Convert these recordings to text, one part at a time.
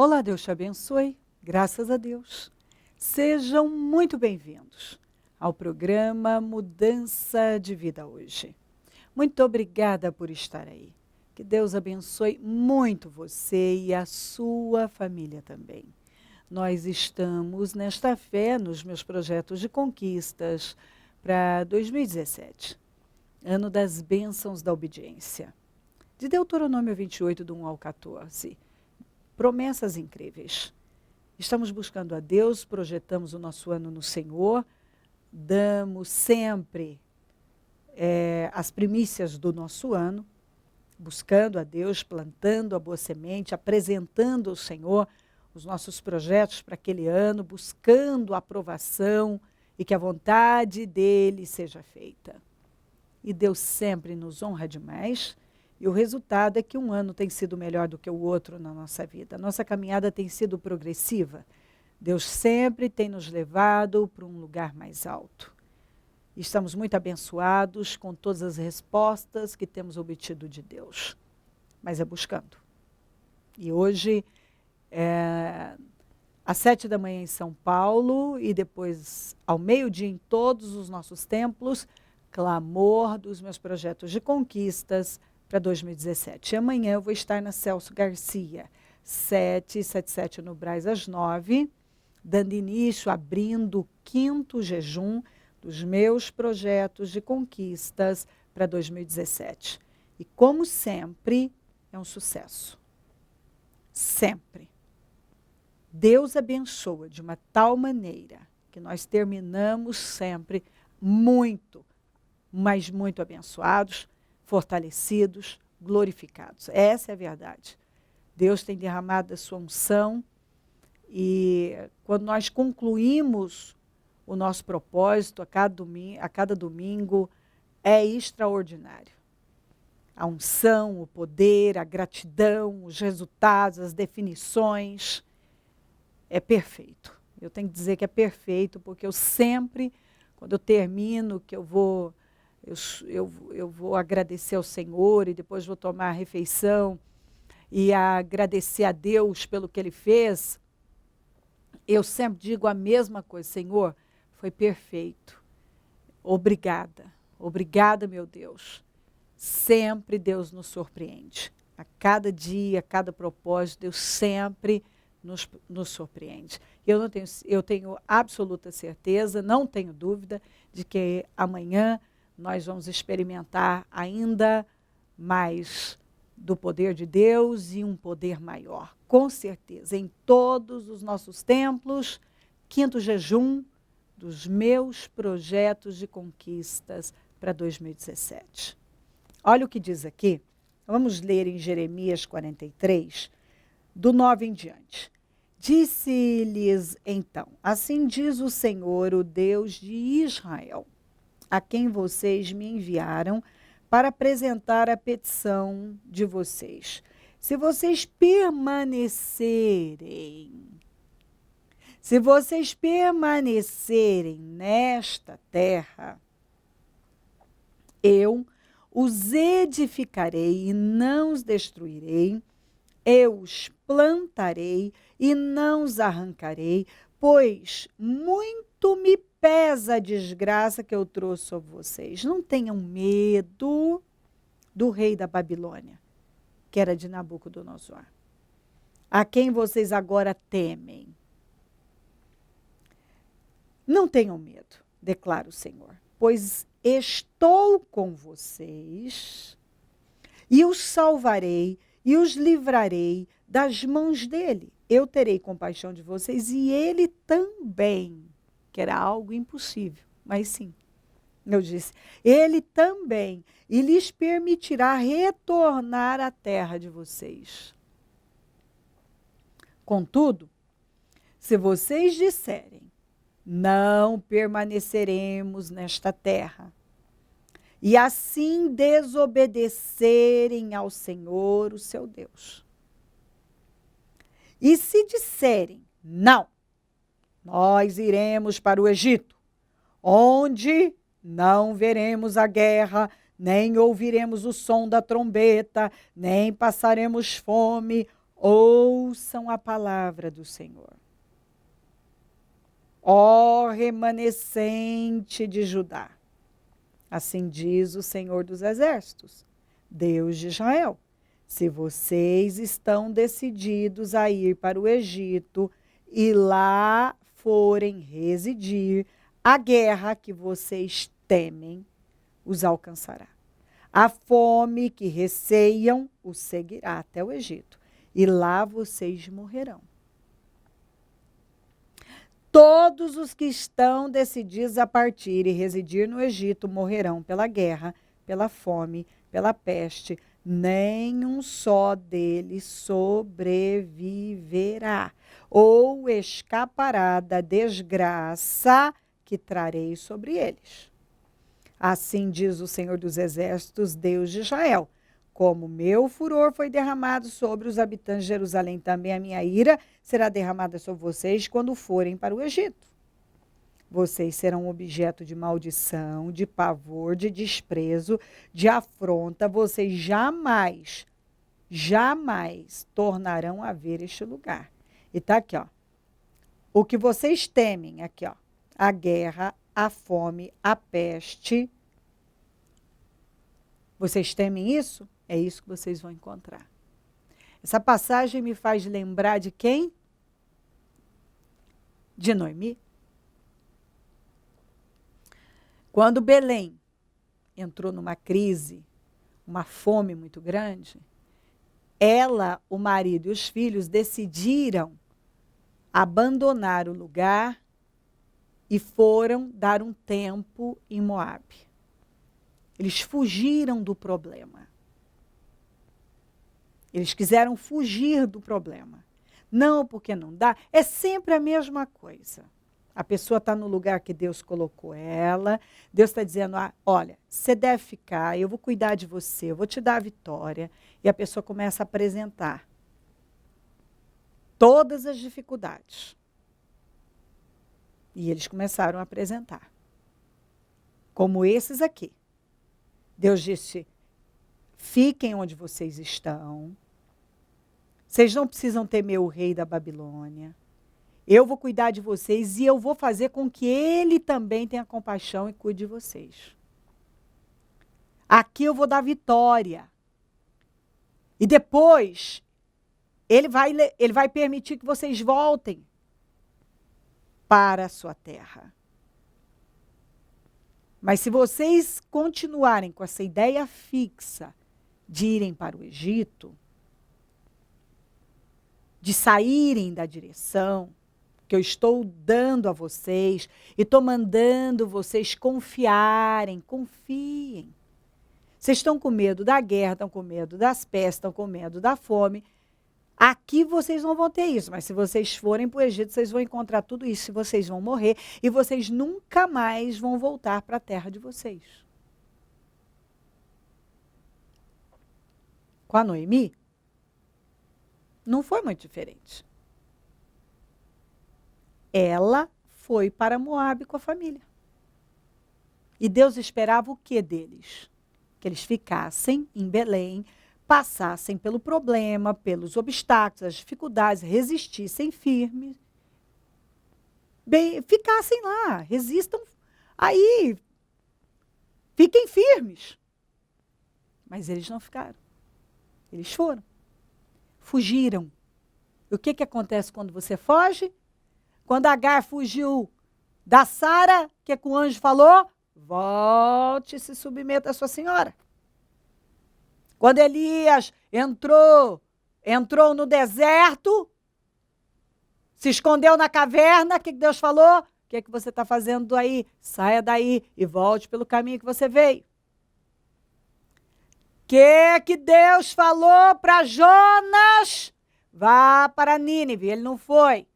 Olá, Deus te abençoe. Graças a Deus. Sejam muito bem-vindos ao programa Mudança de Vida hoje. Muito obrigada por estar aí. Que Deus abençoe muito você e a sua família também. Nós estamos nesta fé nos meus projetos de conquistas para 2017, ano das bênçãos da obediência. De Deuteronômio 28, do 1 ao 14. Promessas incríveis. Estamos buscando a Deus, projetamos o nosso ano no Senhor, damos sempre as primícias do nosso ano, buscando a Deus, plantando a boa semente, apresentando ao Senhor os nossos projetos para aquele ano, buscando a aprovação e que a vontade dele seja feita. E Deus sempre nos honra demais. E o resultado é que um ano tem sido melhor do que o outro na nossa vida. A nossa caminhada tem sido progressiva. Deus sempre tem nos levado para um lugar mais alto. Estamos muito abençoados com todas as respostas que temos obtido de Deus. Mas é buscando. E hoje, às 7 da manhã em São Paulo e depois ao meio-dia em todos os nossos templos, clamor dos meus projetos de conquistas para 2017. E amanhã eu vou estar na Celso Garcia, 777 no Brás, às 9, dando início, abrindo o 5º jejum dos meus projetos de conquistas para 2017. E como sempre, é um sucesso. Sempre. Deus abençoa de uma tal maneira que nós terminamos sempre muito, mas muito abençoados, fortalecidos, glorificados. Essa é a verdade. Deus tem derramado a sua unção e quando nós concluímos o nosso propósito a cada domingo, é extraordinário. A unção, o poder, a gratidão, os resultados, as definições, é perfeito. Eu tenho que dizer que é perfeito, porque eu sempre, quando eu termino, que eu vou agradecer ao Senhor e depois vou tomar a refeição e agradecer a Deus pelo que Ele fez, eu sempre digo a mesma coisa: Senhor, foi perfeito. Obrigada. Obrigada, meu Deus. Sempre Deus nos surpreende. A cada dia, a cada propósito, Deus sempre nos surpreende. Eu tenho absoluta certeza, não tenho dúvida, de que amanhã nós vamos experimentar ainda mais do poder de Deus e um poder maior. Com certeza, em todos os nossos templos, 5º jejum dos meus projetos de conquistas para 2017. Olha o que diz aqui. Vamos ler em Jeremias 43, do 9 em diante. Disse-lhes então: assim diz o Senhor, o Deus de Israel, a quem vocês me enviaram para apresentar a petição de vocês. Se vocês permanecerem nesta terra, eu os edificarei e não os destruirei, eu os plantarei e não os arrancarei, pois muito me pesa a desgraça que eu trouxe sobre vocês. Não tenham medo do rei da Babilônia, que era de Nabucodonosor, a quem vocês agora temem. Não tenham medo, declara o Senhor, pois estou com vocês e os salvarei e os livrarei das mãos dele. Eu terei compaixão de vocês e ele também, que era algo impossível, mas sim, eu disse, ele também, e lhes permitirá retornar à terra de vocês. Contudo, se vocês disserem, não permaneceremos nesta terra, e assim desobedecerem ao Senhor, o seu Deus, e se disserem, não, nós iremos para o Egito, onde não veremos a guerra, nem ouviremos o som da trombeta, nem passaremos fome ouçam a palavra do Senhor. Ó remanescente de Judá, assim diz o Senhor dos Exércitos, Deus de Israel. Se vocês estão decididos a ir para o Egito e lá forem residir, a guerra que vocês temem os alcançará. A fome que receiam os seguirá até o Egito, e lá vocês morrerão. Todos os que estão decididos a partir e residir no Egito morrerão pela guerra, pela fome, pela peste. Nenhum só deles sobreviverá ou escapará da desgraça que trarei sobre eles. Assim diz o Senhor dos Exércitos, Deus de Israel. Como meu furor foi derramado sobre os habitantes de Jerusalém, também a minha ira será derramada sobre vocês quando forem para o Egito. Vocês serão objeto de maldição, de pavor, de desprezo, de afronta. Vocês jamais tornarão a ver este lugar. E está aqui, ó. O que vocês temem, aqui, ó. A guerra, a fome, a peste. Vocês temem isso? É isso que vocês vão encontrar. Essa passagem me faz lembrar de quem? De Noemi. Quando Belém entrou numa crise, uma fome muito grande, ela, o marido e os filhos decidiram abandonar o lugar e foram dar um tempo em Moabe. Eles fugiram do problema. Eles quiseram fugir do problema. Não, porque não dá. É sempre a mesma coisa. A pessoa está no lugar que Deus colocou ela. Deus está dizendo, olha, você deve ficar, eu vou cuidar de você, eu vou te dar a vitória. E a pessoa começa a apresentar todas as dificuldades. E eles começaram a apresentar. Como esses aqui. Deus disse, fiquem onde vocês estão. Vocês não precisam temer o rei da Babilônia. Eu vou cuidar de vocês e eu vou fazer com que ele também tenha compaixão e cuide de vocês. Aqui eu vou dar vitória. E depois, ele vai permitir que vocês voltem para a sua terra. Mas se vocês continuarem com essa ideia fixa de irem para o Egito, de saírem da direção que eu estou dando a vocês, e estou mandando vocês confiarem, confiem. Vocês estão com medo da guerra, estão com medo das pestes, estão com medo da fome. Aqui vocês não vão ter isso, mas se vocês forem para o Egito, vocês vão encontrar tudo isso, e vocês vão morrer, e vocês nunca mais vão voltar para a terra de vocês. Com a Noemi, não foi muito diferente. Ela foi para Moabe com a família. E Deus esperava o que deles? Que eles ficassem em Belém, passassem pelo problema, pelos obstáculos, as dificuldades, resistissem firmes. Bem, ficassem lá, resistam aí, fiquem firmes. Mas eles não ficaram. Eles foram. Fugiram. E o que acontece quando você foge? Quando Agar fugiu da Sara, o que o anjo falou? Volte e se submeta à sua senhora. Quando Elias entrou no deserto, se escondeu na caverna, o que Deus falou? O que você está fazendo aí? Saia daí e volte pelo caminho que você veio. O que Deus falou para Jonas? Vá para Nínive. Ele não foi.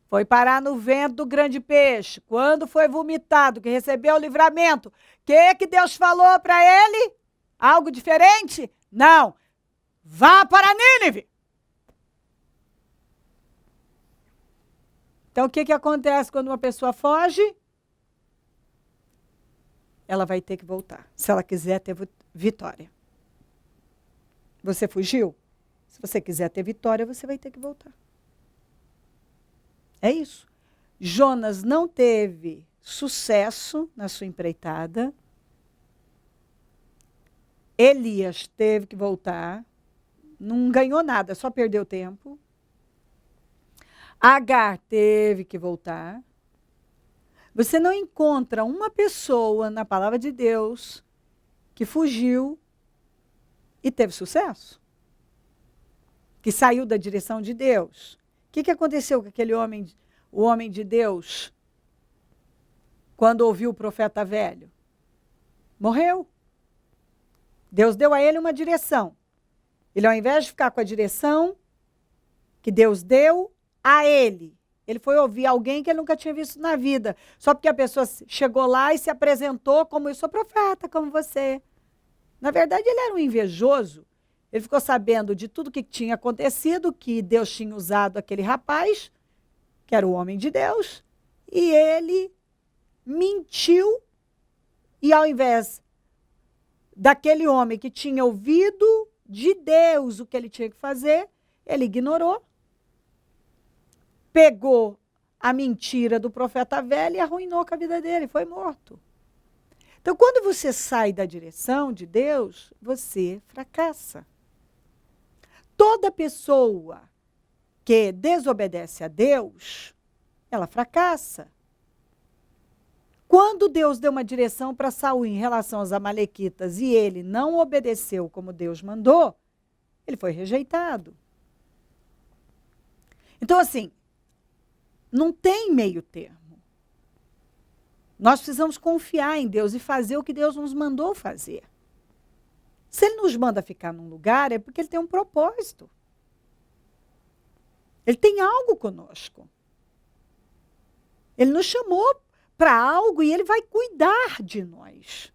Foi parar no vento do grande peixe. Quando foi vomitado, que recebeu o livramento, o que Deus falou para ele? Algo diferente? Não. Vá para Nínive. Então, o que acontece quando uma pessoa foge? Ela vai ter que voltar, se ela quiser ter vitória. Você fugiu? Se você quiser ter vitória, você vai ter que voltar. É isso. Jonas não teve sucesso na sua empreitada. Elias teve que voltar. Não ganhou nada, só perdeu tempo. Agar teve que voltar. Você não encontra uma pessoa na palavra de Deus que fugiu e teve sucesso. Que saiu da direção de Deus. O que aconteceu com aquele homem, o homem de Deus, quando ouviu o profeta velho? Morreu. Deus deu a ele uma direção. Ele, ao invés de ficar com a direção que Deus deu a ele, ele foi ouvir alguém que ele nunca tinha visto na vida. Só porque a pessoa chegou lá e se apresentou como: eu sou profeta, como você. Na verdade, ele era um invejoso. Ele ficou sabendo de tudo que tinha acontecido, que Deus tinha usado aquele rapaz, que era o homem de Deus, e ele mentiu, e ao invés daquele homem que tinha ouvido de Deus o que ele tinha que fazer, ele ignorou, pegou a mentira do profeta velho e arruinou com a vida dele, foi morto. Então, quando você sai da direção de Deus, você fracassa. Toda pessoa que desobedece a Deus, ela fracassa. Quando Deus deu uma direção para Saul em relação aos amalequitas e ele não obedeceu como Deus mandou, ele foi rejeitado. Então, assim, não tem meio termo. Nós precisamos confiar em Deus e fazer o que Deus nos mandou fazer. Se ele nos manda ficar num lugar, é porque ele tem um propósito. Ele tem algo conosco. Ele nos chamou para algo e ele vai cuidar de nós.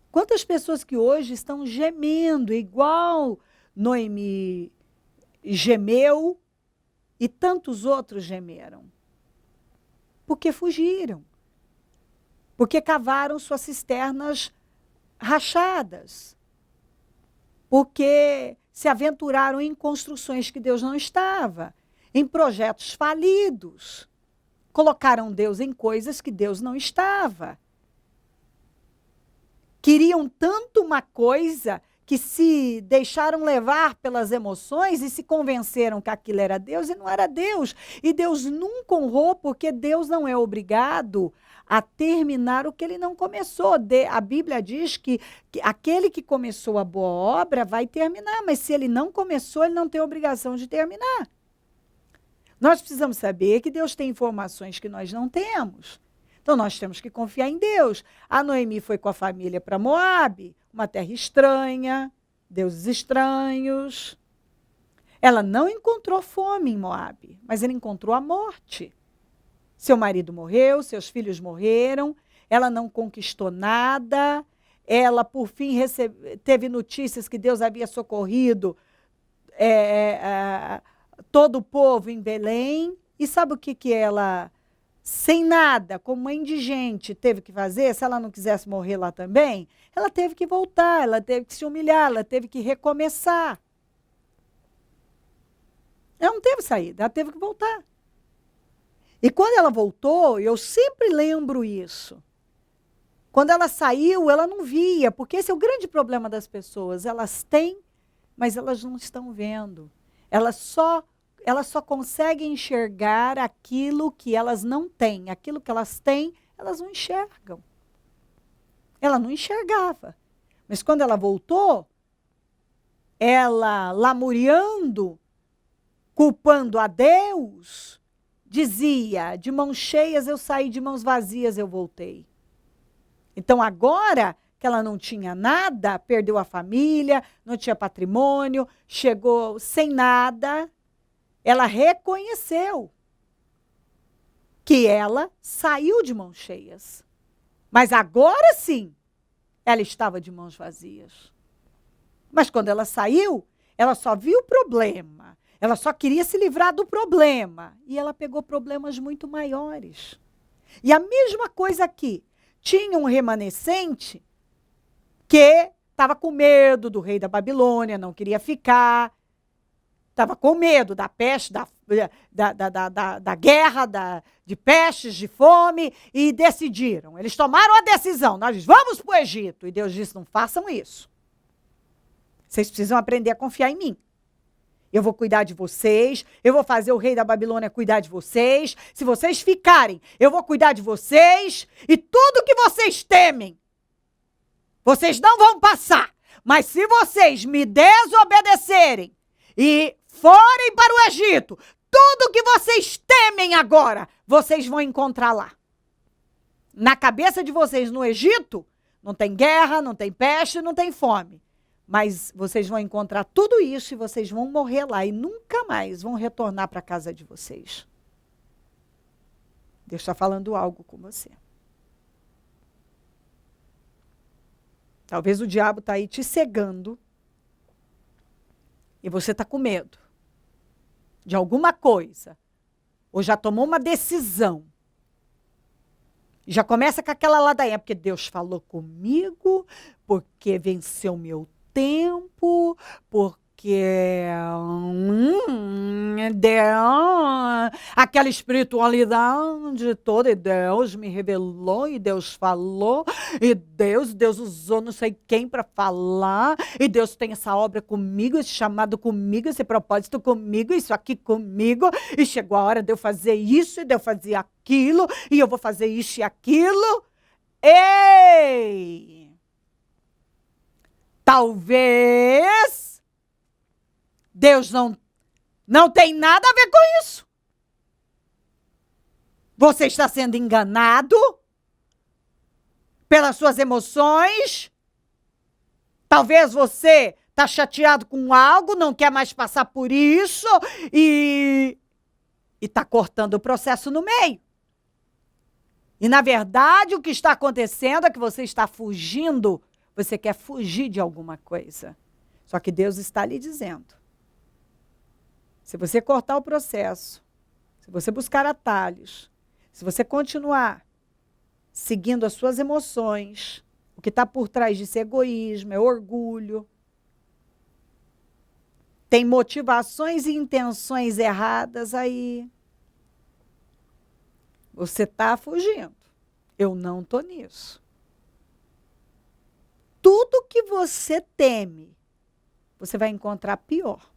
Quantas pessoas que hoje estão gemendo, igual Noemi gemeu e tantos outros gemeram? Porque fugiram. Porque cavaram suas cisternas rachadas, porque se aventuraram em construções que Deus não estava, em projetos falidos, colocaram Deus em coisas que Deus não estava. Queriam tanto uma coisa que se deixaram levar pelas emoções e se convenceram que aquilo era Deus e não era Deus. E Deus nunca honrou, porque Deus não é obrigado a terminar o que ele não começou. A Bíblia diz que aquele que começou a boa obra vai terminar, mas se ele não começou, ele não tem obrigação de terminar. Nós precisamos saber que Deus tem informações que nós não temos. Então, nós temos que confiar em Deus. A Noemi foi com a família para Moabe, uma terra estranha, deuses estranhos. Ela não encontrou fome em Moabe, mas ela encontrou a morte. Seu marido morreu, seus filhos morreram, ela não conquistou nada, ela, por fim, teve notícias que Deus havia socorrido todo o povo em Belém. E sabe o que ela, sem nada, como uma indigente, teve que fazer? Se ela não quisesse morrer lá também, ela teve que voltar, ela teve que se humilhar, ela teve que recomeçar. Ela não teve saída, ela teve que voltar. E quando ela voltou, eu sempre lembro isso. Quando ela saiu, ela não via, porque esse é o grande problema das pessoas. Elas têm, mas elas não estão vendo. Elas só conseguem enxergar aquilo que elas não têm. Aquilo que elas têm, elas não enxergam. Ela não enxergava. Mas quando ela voltou, ela lamuriando, culpando a Deus, dizia: de mãos cheias eu saí, de mãos vazias eu voltei. Então agora que ela não tinha nada, perdeu a família, não tinha patrimônio, chegou sem nada, ela reconheceu que ela saiu de mãos cheias. Mas agora sim, ela estava de mãos vazias. Mas quando ela saiu, ela só viu o problema. Ela só queria se livrar do problema. E ela pegou problemas muito maiores. E a mesma coisa aqui. Tinha um remanescente que estava com medo do rei da Babilônia, não queria ficar. Estava com medo da peste, da guerra, de pestes, de fome, e decidiram. Eles tomaram a decisão, nós vamos para o Egito. E Deus disse, não façam isso. Vocês precisam aprender a confiar em mim. Eu vou cuidar de vocês, eu vou fazer o rei da Babilônia cuidar de vocês. Se vocês ficarem, eu vou cuidar de vocês. E tudo que vocês temem, vocês não vão passar. Mas se vocês me desobedecerem e forem para o Egito, tudo que vocês temem agora, vocês vão encontrar lá. Na cabeça de vocês no Egito, não tem guerra, não tem peste, não tem fome. Mas vocês vão encontrar tudo isso e vocês vão morrer lá e nunca mais vão retornar para a casa de vocês. Deus está falando algo com você. Talvez o diabo está aí te cegando e você está com medo de alguma coisa, ou já tomou uma decisão, já começa com aquela ladainha, porque Deus falou comigo, porque venceu meu tempo, porque aquela espiritualidade toda, e Deus me revelou, e Deus falou, e Deus usou não sei quem para falar, e Deus tem essa obra comigo, esse chamado comigo, esse propósito comigo, isso aqui comigo, e chegou a hora de eu fazer isso, e de eu fazer aquilo, e eu vou fazer isso e aquilo. Ei! Talvez Deus não tem nada a ver com isso. Você está sendo enganado pelas suas emoções. Talvez você está chateado com algo, não quer mais passar por isso e está cortando o processo no meio. E, na verdade, o que está acontecendo é que você está fugindo. Você quer fugir de alguma coisa. Só que Deus está lhe dizendo. Se você cortar o processo, se você buscar atalhos, se você continuar seguindo as suas emoções, o que está por trás disso é egoísmo, é orgulho, tem motivações e intenções erradas aí, você está fugindo. Eu não estou nisso. Tudo que você teme, você vai encontrar pior.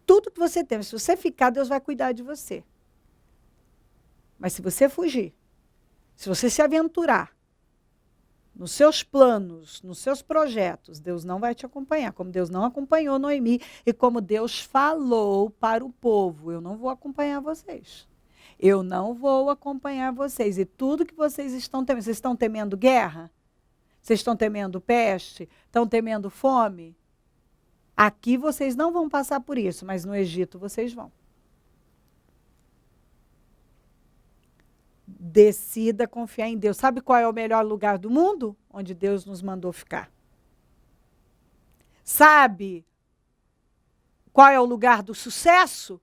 Tudo que você teme, se você ficar, Deus vai cuidar de você. Mas se você fugir, se você se aventurar nos seus planos, nos seus projetos, Deus não vai te acompanhar, como Deus não acompanhou Noemi e como Deus falou para o povo, eu não vou acompanhar vocês. Eu não vou acompanhar vocês. E tudo que vocês estão temendo, vocês estão temendo guerra? Vocês estão temendo peste? Estão temendo fome? Aqui vocês não vão passar por isso, mas no Egito vocês vão. Decida confiar em Deus. Sabe qual é o melhor lugar do mundo? Onde Deus nos mandou ficar. Sabe qual é o lugar do sucesso?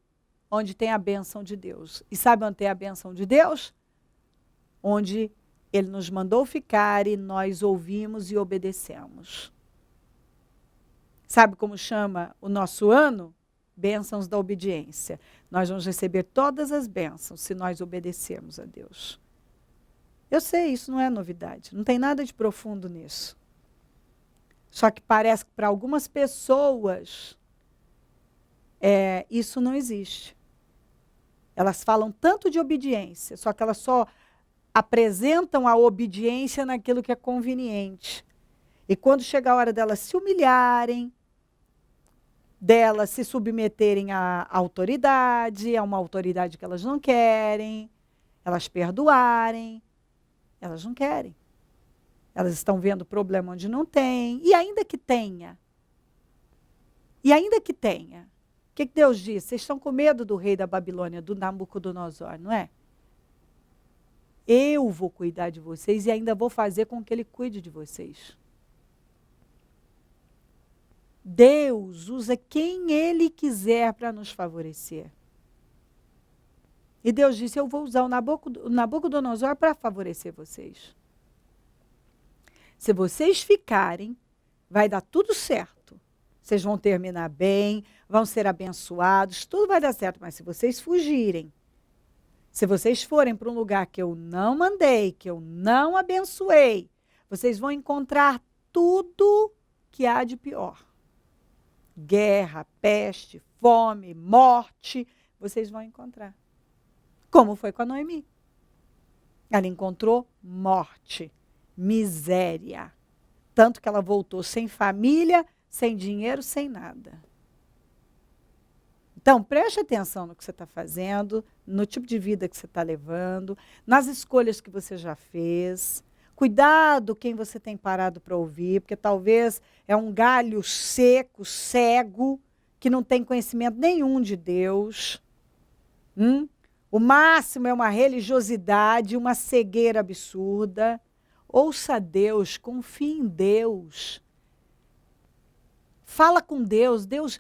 Onde tem a bênção de Deus. E sabe onde tem a bênção de Deus? Onde Ele nos mandou ficar e nós ouvimos e obedecemos. Sabe como chama o nosso ano? Bênçãos da obediência. Nós vamos receber todas as bênçãos se nós obedecermos a Deus. Eu sei, isso não é novidade. Não tem nada de profundo nisso. Só que parece que para algumas pessoas isso não existe. Elas falam tanto de obediência, só que elas só apresentam a obediência naquilo que é conveniente. E quando chega a hora delas se humilharem, delas se submeterem à autoridade, a uma autoridade que elas não querem, elas perdoarem, elas não querem. Elas estão vendo problema onde não tem, e ainda que tenha, o que Deus diz? Vocês estão com medo do rei da Babilônia, do Nabucodonosor, não é? Eu vou cuidar de vocês e ainda vou fazer com que ele cuide de vocês. Deus usa quem Ele quiser para nos favorecer. E Deus disse, eu vou usar o Nabucodonosor para favorecer vocês. Se vocês ficarem, vai dar tudo certo. Vocês vão terminar bem, vão ser abençoados, tudo vai dar certo. Mas se vocês fugirem, se vocês forem para um lugar que eu não mandei, que eu não abençoei, vocês vão encontrar tudo que há de pior. Guerra, peste, fome, morte, vocês vão encontrar. Como foi com a Noemi. Ela encontrou morte, miséria. Tanto que ela voltou sem família, sem dinheiro, sem nada. Então, preste atenção no que você está fazendo, no tipo de vida que você está levando, nas escolhas que você já fez. Cuidado quem você tem parado para ouvir, porque talvez é um galho seco, cego, que não tem conhecimento nenhum de Deus. O máximo é uma religiosidade, uma cegueira absurda. Ouça Deus, confie em Deus. Fala com Deus, Deus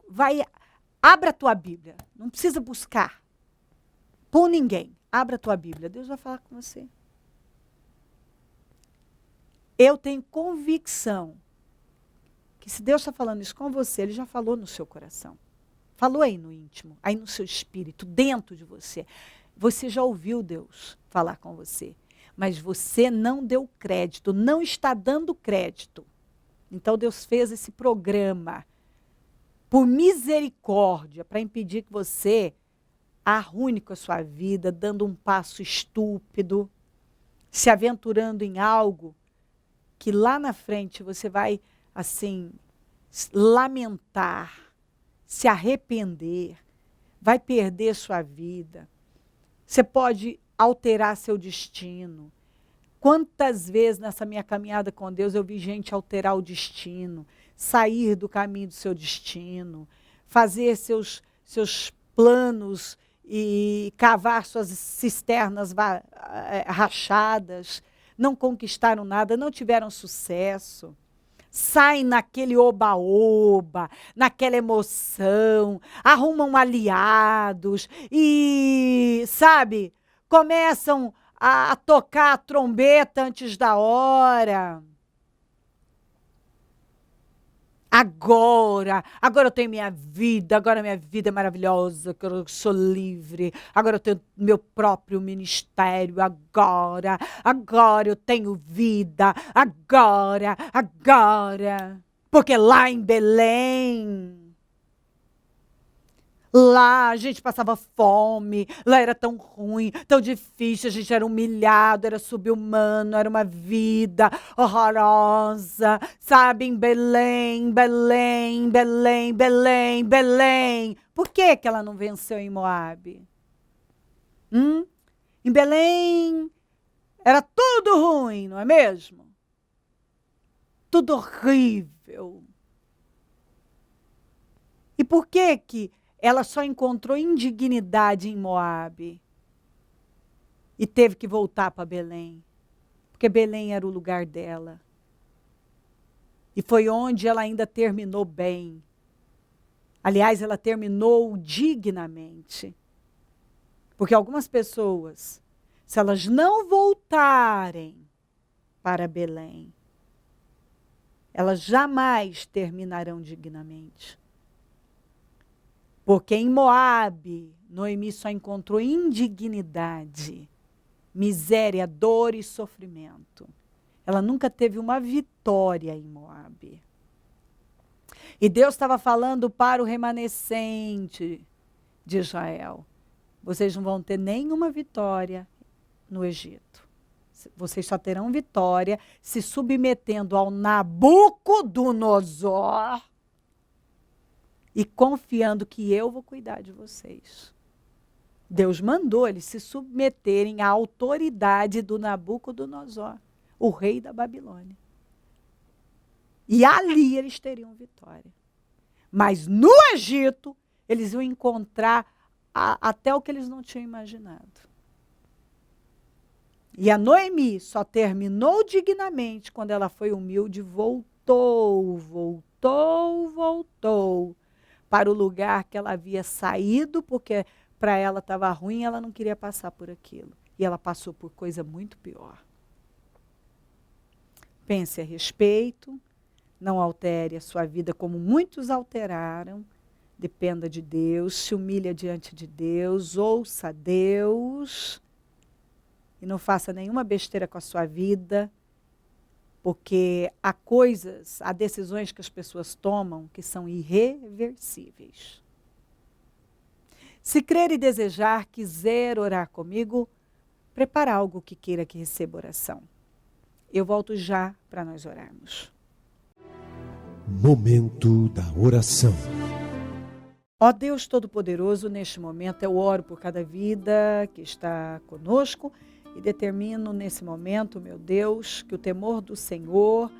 vai. Abra a tua Bíblia, não precisa buscar por ninguém. Abra a tua Bíblia, Deus vai falar com você. Eu tenho convicção que se Deus está falando isso com você, Ele já falou no seu coração. Falou aí no íntimo, aí no seu espírito, dentro de você. Você já ouviu Deus falar com você, mas você não deu crédito, não está dando crédito. Então Deus fez esse programa por misericórdia, para impedir que você arruine com a sua vida, dando um passo estúpido, se aventurando em algo que lá na frente você vai, assim, lamentar, se arrepender, vai perder sua vida. Você pode alterar seu destino. Quantas vezes nessa minha caminhada com Deus eu vi gente alterar o destino, sair do caminho do seu destino, fazer seus planos e cavar suas cisternas rachadas, não conquistaram nada, não tiveram sucesso. Saem naquele oba-oba, naquela emoção, arrumam aliados e, sabe, começam a tocar a trombeta antes da hora. Agora eu tenho minha vida, agora minha vida é maravilhosa, que eu sou livre, agora eu tenho meu próprio ministério, agora eu tenho vida, agora. Porque lá em Belém, lá a gente passava fome, lá era tão ruim, tão difícil, a gente era humilhado, era subhumano, era uma vida horrorosa, sabe? Em Belém. Por que que ela não venceu em Moabe? Em Belém era tudo ruim, não é mesmo? Tudo horrível. E por que que ela só encontrou indignidade em Moabe e teve que voltar para Belém? Porque Belém era o lugar dela. E foi onde ela ainda terminou bem. Aliás, ela terminou dignamente. Porque algumas pessoas, se elas não voltarem para Belém, elas jamais terminarão dignamente. Porque em Moabe, Noemi só encontrou indignidade, miséria, dor e sofrimento. Ela nunca teve uma vitória em Moabe. E Deus estava falando para o remanescente de Israel: vocês não vão ter nenhuma vitória no Egito. Vocês só terão vitória se submetendo ao Nabucodonosor e confiando que eu vou cuidar de vocês. Deus mandou eles se submeterem à autoridade do Nabucodonosor, o rei da Babilônia. E ali eles teriam vitória. Mas no Egito, eles iam encontrar até o que eles não tinham imaginado. E a Noemi só terminou dignamente quando ela foi humilde, voltou para o lugar que ela havia saído, porque para ela estava ruim, ela não queria passar por aquilo. E ela passou por coisa muito pior. pense a respeito, não altere a sua vida como muitos alteraram. Dependa de Deus, se humilhe diante de Deus, ouça Deus e não faça nenhuma besteira com a sua vida, porque há decisões que as pessoas tomam que são irreversíveis. Se crer e desejar, quiser orar comigo, prepara algo que queira que receba oração. Eu volto já para nós orarmos. Momento da oração. Ó Deus Todo-Poderoso, neste momento eu oro por cada vida que está conosco e determino nesse momento, meu Deus, que o temor do Senhor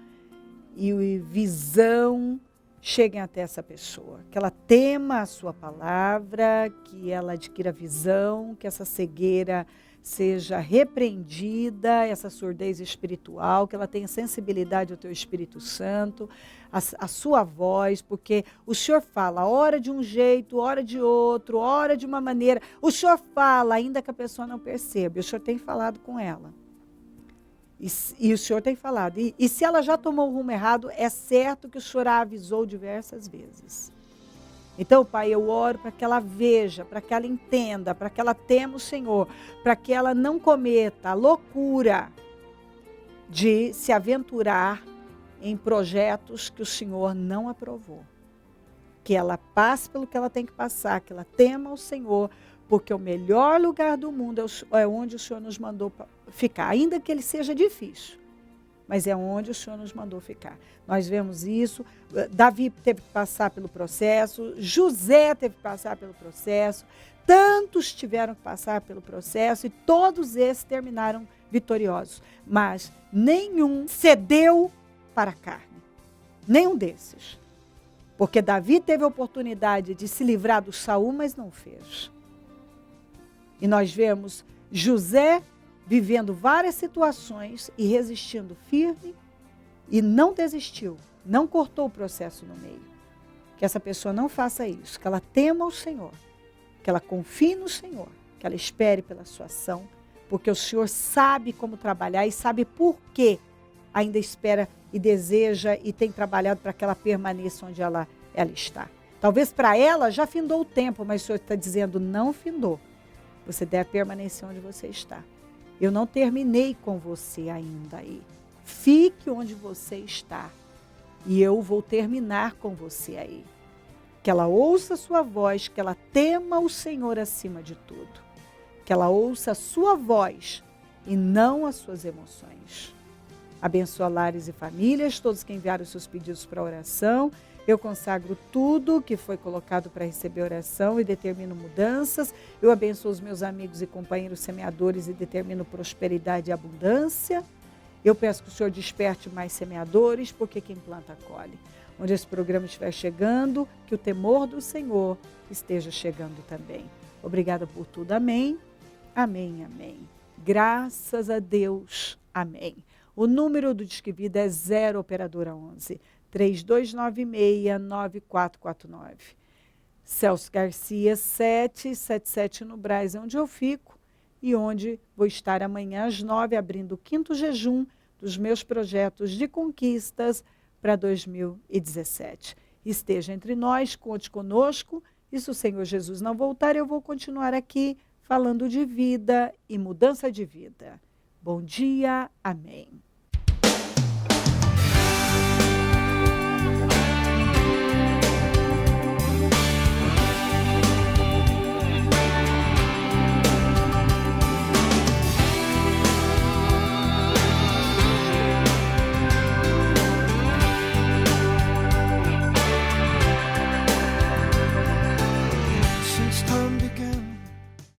e visão cheguem até essa pessoa. Que ela tema a sua palavra, que ela adquira visão, que essa cegueira seja repreendida, essa surdez espiritual, que ela tenha sensibilidade ao teu Espírito Santo, a sua voz, porque o Senhor fala, hora de um jeito, hora de outro, hora de uma maneira. O Senhor fala, ainda que a pessoa não perceba. O Senhor tem falado com ela. E o Senhor tem falado. E se ela já tomou o rumo errado, é certo que o Senhor a avisou diversas vezes. Então, Pai, eu oro para que ela veja, para que ela entenda, para que ela tema o Senhor, para que ela não cometa a loucura de se aventurar em projetos que o Senhor não aprovou. Que ela passe pelo que ela tem que passar, que ela tema o Senhor, porque o melhor lugar do mundo é onde o Senhor nos mandou ficar, ainda que ele seja difícil. Mas é onde o Senhor nos mandou ficar. Nós vemos isso, Davi teve que passar pelo processo, José teve que passar pelo processo, tantos tiveram que passar pelo processo e todos esses terminaram vitoriosos. Mas nenhum cedeu para a carne, nenhum desses. Porque Davi teve a oportunidade de se livrar do Saul, mas não fez. E nós vemos José vivendo várias situações e resistindo firme e não desistiu, não cortou o processo no meio. Que essa pessoa não faça isso, que ela tema o Senhor, que ela confie no Senhor, que ela espere pela sua ação, porque o Senhor sabe como trabalhar e sabe por que ainda espera e deseja e tem trabalhado para que ela permaneça onde ela está. Talvez para ela já findou o tempo, mas o Senhor está dizendo, não findou. Você deve permanecer onde você está. Eu não terminei com você ainda aí. Fique onde você está. E eu vou terminar com você aí. Que ela ouça a sua voz, que ela tema o Senhor acima de tudo. Que ela ouça a sua voz e não as suas emoções. Abençoa lares e famílias, todos que enviaram seus pedidos para oração. Eu consagro tudo que foi colocado para receber oração e determino mudanças. Eu abençoo os meus amigos e companheiros semeadores e determino prosperidade e abundância. Eu peço que o Senhor desperte mais semeadores, porque quem planta colhe. Onde esse programa estiver chegando, que o temor do Senhor esteja chegando também. Obrigada por tudo. Amém. Amém, amém. Graças a Deus. Amém. O número do Disque Vida é 0 operadora 11 3296-9449. Celso Garcia 777 no Brás, onde eu fico e onde vou estar amanhã às 9, abrindo o 5º jejum dos meus projetos de conquistas para 2017. Esteja entre nós, conte conosco, e se o Senhor Jesus não voltar, eu vou continuar aqui falando de vida e mudança de vida. Bom dia, amém.